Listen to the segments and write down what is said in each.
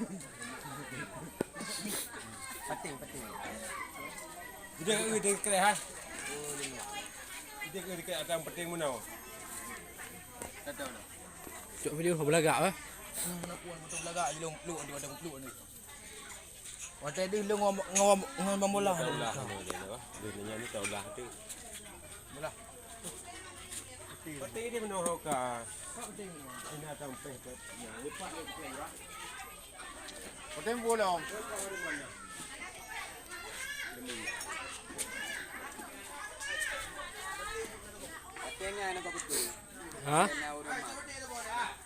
Penting. Dia dekat ha. Dia dekat atas penting mana? Tak tahu dah. Cuk video belagak ah. Nak puan betul belagak je long peluk dia ada peluk ni. Waktu dia long ngom bola. Taulah dia nyanyi taulah tu. Bola. Penting dia mana ka? Penting. Ini atas penting. Ya, lepas dia penting lah. Penting bola om. Tengah nak kutu. Ha? Kena rumah.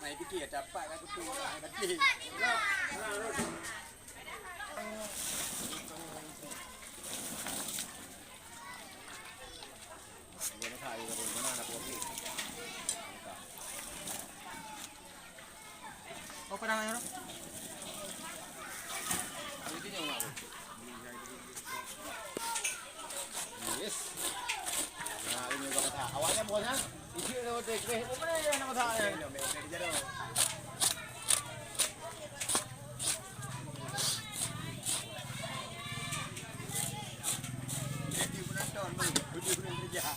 Mai fikir dapat kan kutu. Mati. Gua nak air pun mana nak kopi. Oh padang air. Ini dia nak. Yes. Nah, ini gua kata. Awalnya bosnya isi tu dek. Mana yang nak kata ya? Ini dia dah. Jadi penonton, video kerja.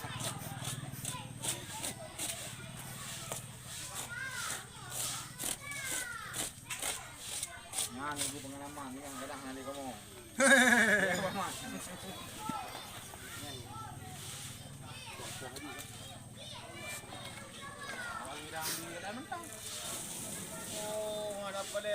Nah, ini pengalaman ni yang kadang hari kamu. Pengalaman. Dah mentang. Oh, ada boleh.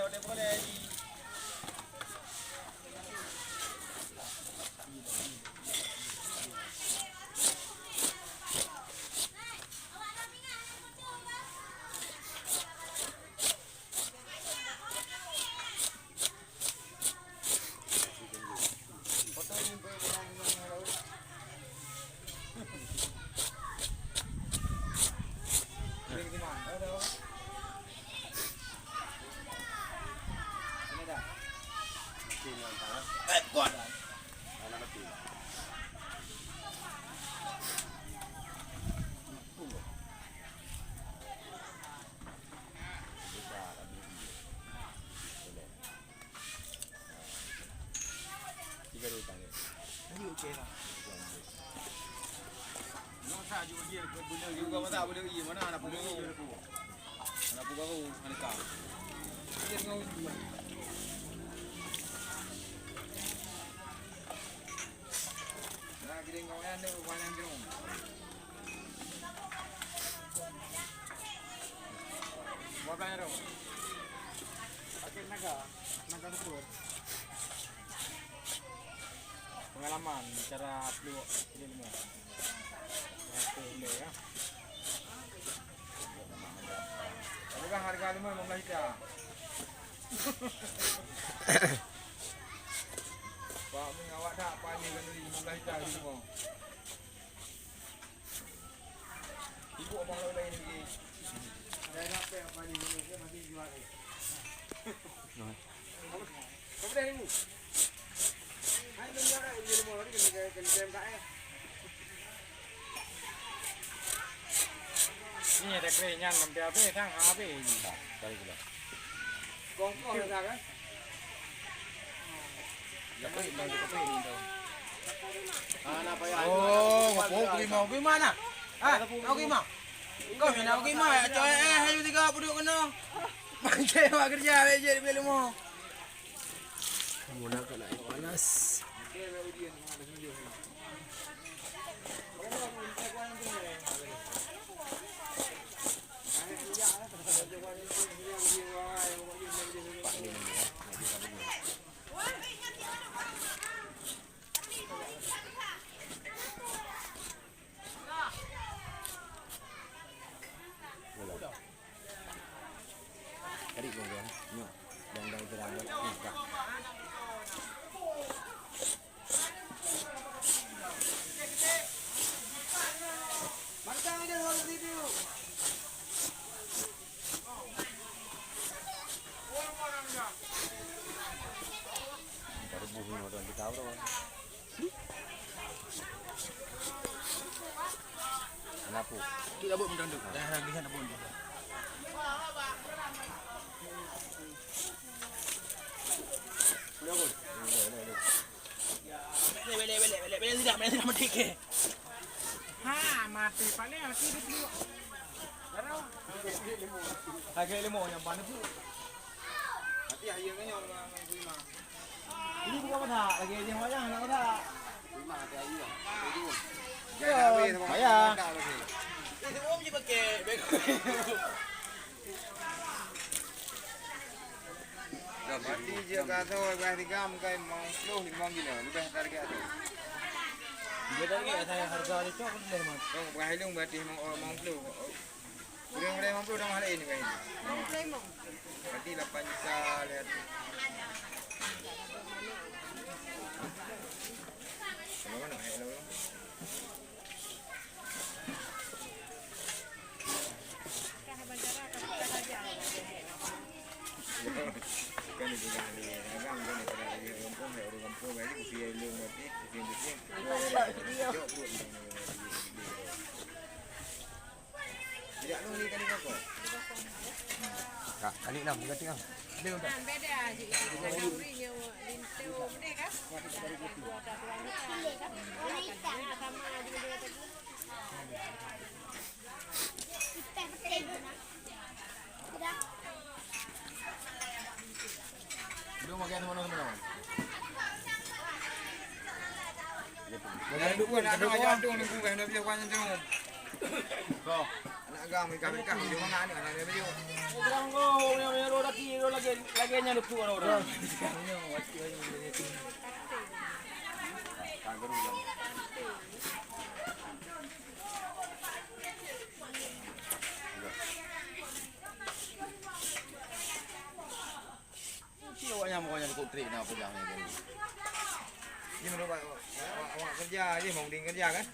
Juga mata boleh pergi mana anak punya aku. Anak punya aku anak kau. Dia ngau juga. Nah, kita ngau yang ada wanang drum. Buat apa drum? Pakai naga tu. Pengalaman cara peluk ilmu. Boleh ya. Tapi kan harga limau 15 juta. Pak mengawak tak pani kan 15 juta limau. Ibu abang lain lagi. Saya nak apa pani ni masih jual ni. Kau dah ni. Hai menjual limau lagi kan kan. Ini ada kerenyan sampai apa tang apa ini. Tarik lah. Kongkong ada kan? Dapat ini tu. Apa ya? Oh, mau pergi mana? Mau pergi mana? Kau nak pergi mana? Coy, ayo 30 kena. Pakai buat kerja aja di beli mau. Kamu nak naik panas. Tarik kau dia. Nyok. Dan terang buka. Mantap aja kalau video. Baru buhun orang kita tahu dah. Kenapa? Kita buat mendanduk. Dah di sana pun. Bele tidak mati ke. Ha, mati paling mati dia dulu. Darah. Harga lemon yang mana tu? Hati ayam kan yang lima. Ini bukan apa lagi yang banyak nak apa? Lima hati ayam. Ya, bayar. Ini om je pakai. Mati je kata orang digam kai mau loh limang gila lebih harga tu. Dia tadi saya harga dia cok boleh mas. Oh, bukan hilung berarti mau loh. Boleh mampu dah mahal ini kan. Berarti 8 juta lihat. Sama mana hello. Kan itu kan agam kan itu lagi kampung lagi kusi ilmu mati kusi kusi. Tidak lu ni kali kau. Kak, kali 6 berarti kan. Dia untuk. Beda aja. Jangan berinya lintu benda kan. Sama juga tadi. Belum makan mana-mana. Ada dua nak ada jantung ni bukan dah biar kan jantung. Kau. Anak agam ikan di mana ni anak dia biar. Orang kau yang lagi nyaduk tu orang. Tak berulang. Awaknya pokoknya ikut trik nak pegang ni kali. Ni menurut awak kerja je mau kerja kan?